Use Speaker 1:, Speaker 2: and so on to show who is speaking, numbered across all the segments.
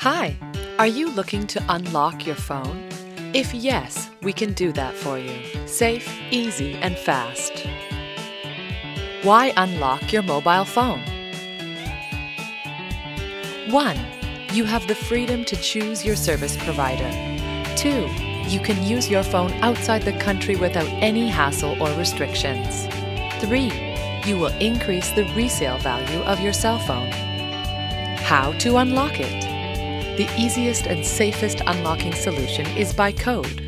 Speaker 1: Hi, are you looking to unlock your phone? If yes, we can do that for you. Safe, easy, and fast. Why unlock your mobile phone? 1. You have the freedom to choose your service provider. 2. You can use your phone outside the country without any hassle or restrictions. 3. You will increase the resale value of your cell phone. How to unlock it? The easiest and safest unlocking solution is by code.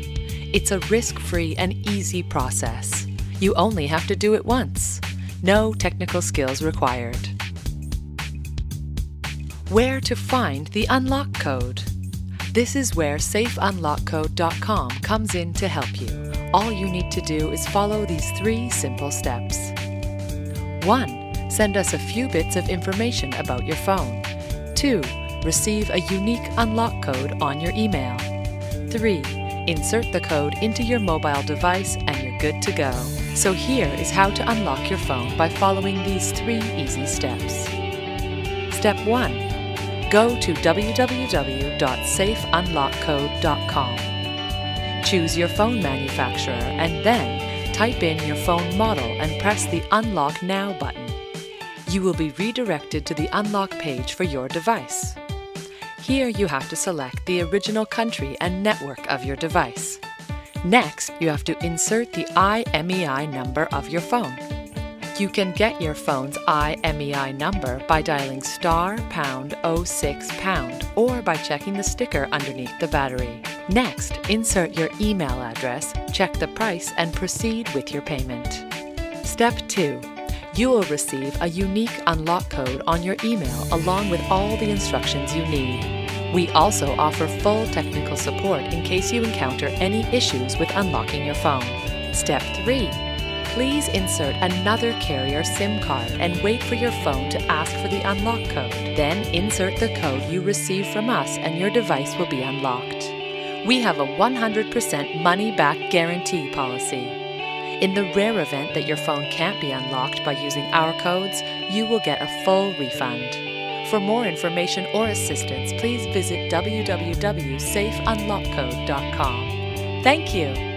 Speaker 1: It's a risk-free and easy process. You only have to do it once. No technical skills required. Where to find the unlock code? This is where safeunlockcode.com comes in to help you. All you need to do is follow these 3 simple steps. 1. Send us a few bits of information about your phone. 2. Receive a unique unlock code on your email. 3. Insert the code into your mobile device and you're good to go. So here is how to unlock your phone by following these 3 easy steps. Step 1. Go to www.safeunlockcode.com. Choose your phone manufacturer and then type in your phone model and press the Unlock Now button. You will be redirected to the unlock page for your device. Here you have to select the original country and network of your device. Next, you have to insert the IMEI number of your phone. You can get your phone's IMEI number by dialing *#06# or by checking the sticker underneath the battery. Next, insert your email address, check the price, and proceed with your payment. Step 2. You will receive a unique unlock code on your email along with all the instructions you need. We also offer full technical support in case you encounter any issues with unlocking your phone. Step 3. Please insert another carrier SIM card and wait for your phone to ask for the unlock code. Then insert the code you receive from us and your device will be unlocked. We have a 100% money-back guarantee policy. In the rare event that your phone can't be unlocked by using our codes, you will get a full refund. For more information or assistance, please visit www.safeunlockcode.com. Thank you!